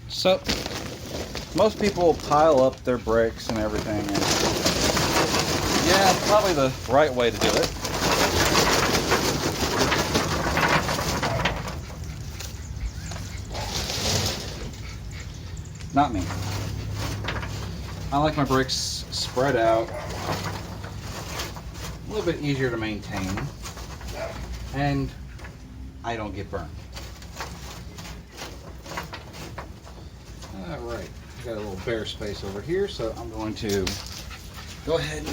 So, most people will pile up their bricks and everything, and yeah, it's probably the right way to do it. Not me. I like my bricks spread out, a little bit easier to maintain, and I don't get burned. All right, got a little bare space over here, so I'm going to go ahead and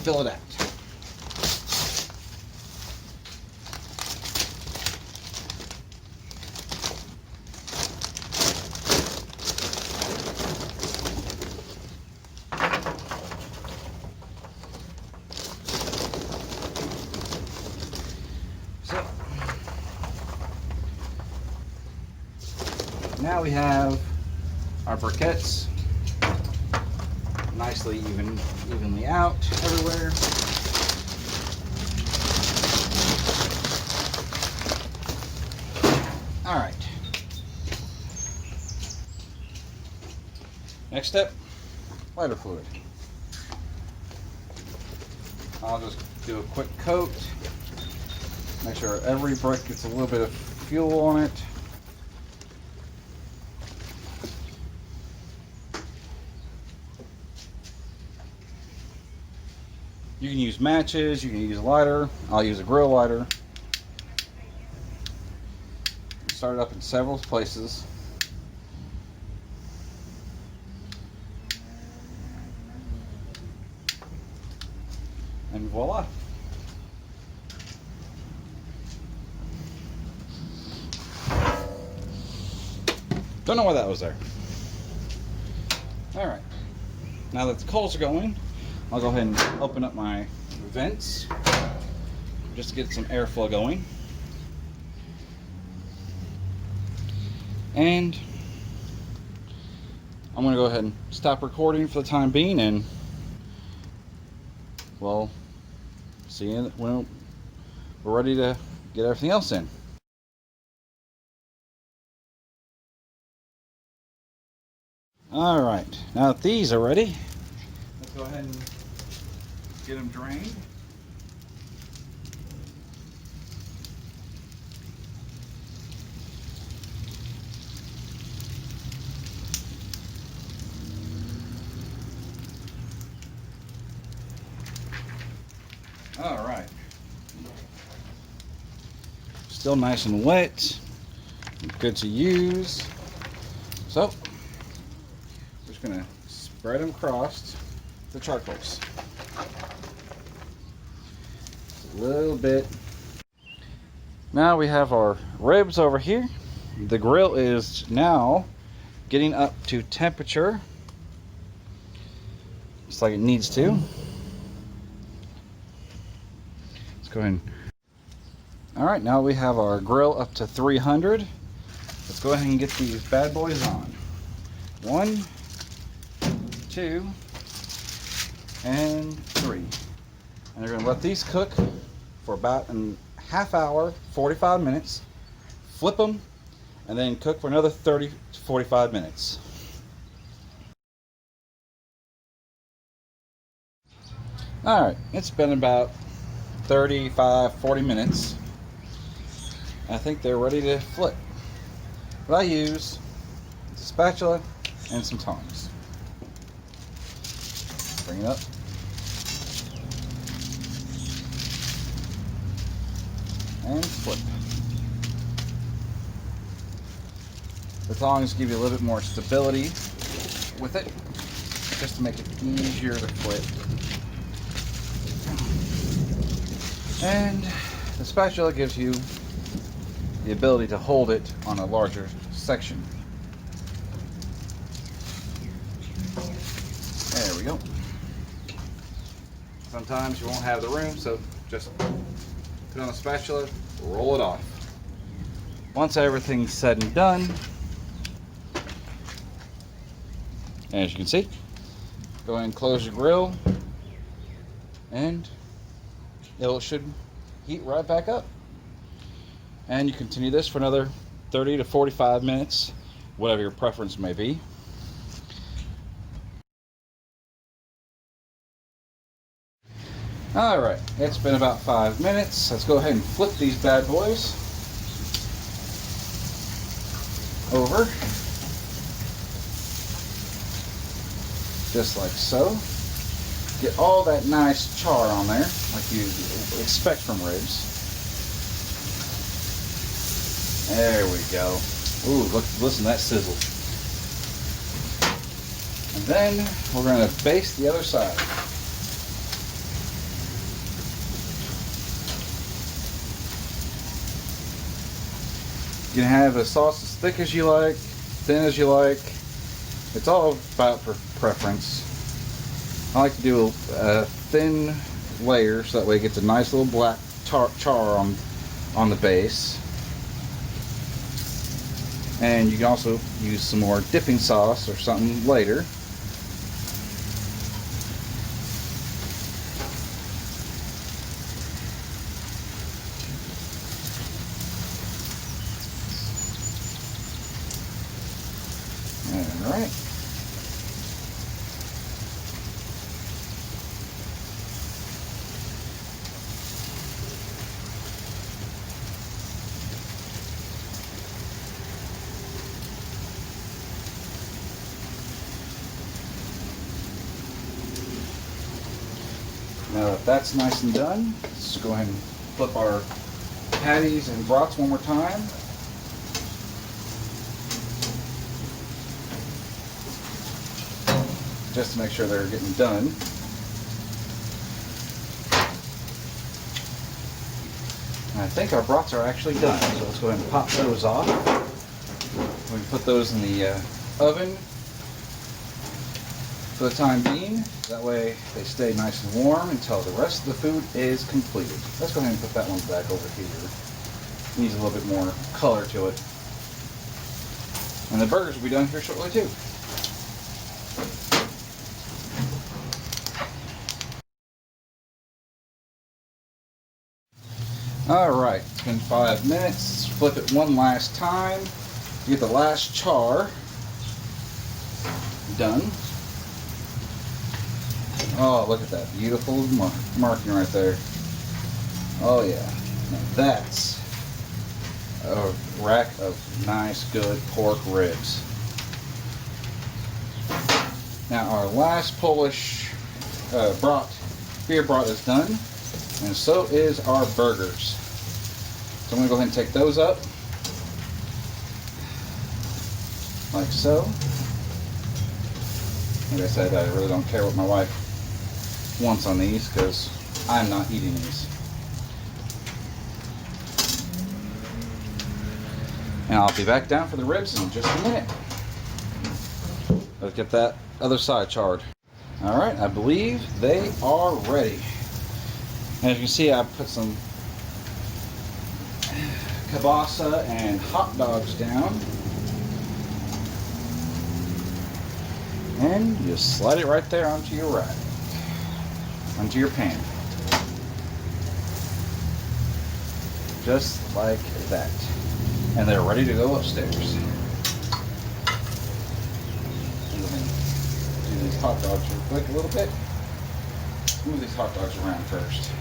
fill it out. So now we have our briquettes nicely evenly out everywhere. All right. Next step, lighter fluid. I'll just do a quick coat. Make sure every brick gets a little bit of fuel on it. You can use matches, you can use a lighter. I'll use a grill lighter. Start it up in several places. And voila. Don't know why that was there. All right. Now that the coals are going, I'll go ahead and open up my vents just to get some airflow going. And I'm going to go ahead and stop recording for the time being, and well, see you when we're ready to get everything else in. All right, now that these are ready, let's go ahead and get them drained. All right. Still nice and wet, good to use. So, we're just gonna spread them across the charcoals. Just a little bit. Now we have our ribs over here. The grill is now getting up to temperature, just like it needs to. Let's go ahead and... All right, now we have our grill up to 300. Let's go ahead and get these bad boys on. 1, 2, and 3. And they're gonna let these cook for about a half hour, 45 minutes. Flip them, and then cook for another 30 to 45 minutes. All right, it's been about 35, 40 minutes. I think they're ready to flip. What I use is a spatula and some tongs. Bring it up. And flip. The tongs give you a little bit more stability with it, just to make it easier to flip. And the spatula gives you the ability to hold it on a larger section. There we go. Sometimes you won't have the room, so just put it on a spatula, roll it off. Once everything's said and done, as you can see, go ahead and close your grill, and it should heat right back up. And you continue this for another 30 to 45 minutes whatever your preference may be. Alright, it's been about 5 minutes. Let's go ahead and flip these bad boys over. Just like so. Get all that nice char on there, like you expect from ribs. There we go. Ooh, look, listen to that sizzle. And then we're going to baste the other side. You can have a sauce as thick as you like, thin as you like. It's all about preference. I like to do a thin layer so that way it gets a nice little black char on the base. And you can also use some more dipping sauce or something later. Alright. Now that that's nice and done, let's go ahead and flip our patties and brats one more time. Just to make sure they're getting done. And I think our brats are actually done, so let's go ahead and pop those off. We can put those in the oven for the time being. That way they stay nice and warm until the rest of the food is completed. Let's go ahead and put that one back over here. Needs a little bit more color to it. And the burgers will be done here shortly too. Alright, it's been 5 minutes. Let's flip it one last time. Get the last char done. Oh, look at that beautiful marking right there. Oh yeah, now that's a rack of nice good pork ribs. Now our last Polish beer brat is done, and so is our burgers. So I'm going to go ahead and take those up, like so. Like I said, I really don't care what my wife wants on these because I'm not eating these. And I'll be back down for the ribs in just a minute. Let's get that other side charred. Alright, I believe they are ready. As you can see, I put some kielbasa and hot dogs down. And you slide it right there onto your rack, onto your pan. Just like that. And they're ready to go upstairs. Do these hot dogs real quick a little bit. Move these hot dogs around first.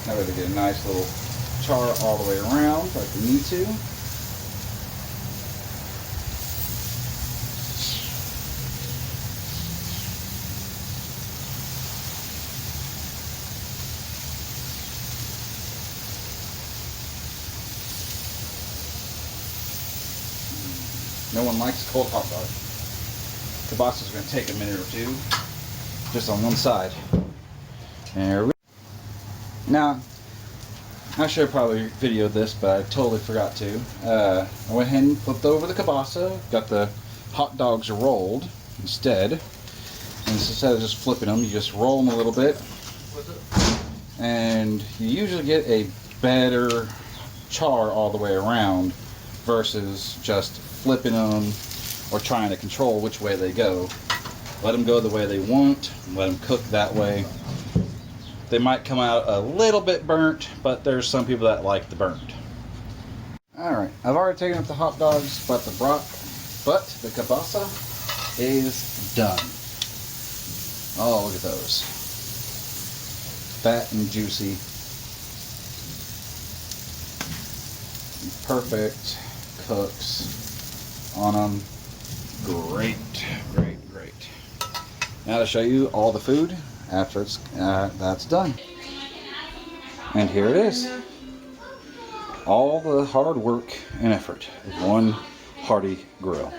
That way they get a nice little char all the way around like we need to. No one likes cold hot dog. Kielbasa is going to take a minute or two, just on one side. There we go. Now, I should have probably videoed this, but I totally forgot to. I went ahead and flipped over the kielbasa, got the hot dogs rolled instead. And instead of just flipping them, you just roll them a little bit. And you usually get a better char all the way around versus just flipping them or trying to control which way they go. Let them go the way they want, let them cook that way. They might come out a little bit burnt, but there's some people that like the burnt. Alright, I've already taken up the hot dogs, but the kielbasa is done. Oh, look at those. Fat and juicy. Perfect cooks on them. Great, great, great. Now to show you all the food after it's that's done. And here it is. All the hard work and effort of one hearty grill.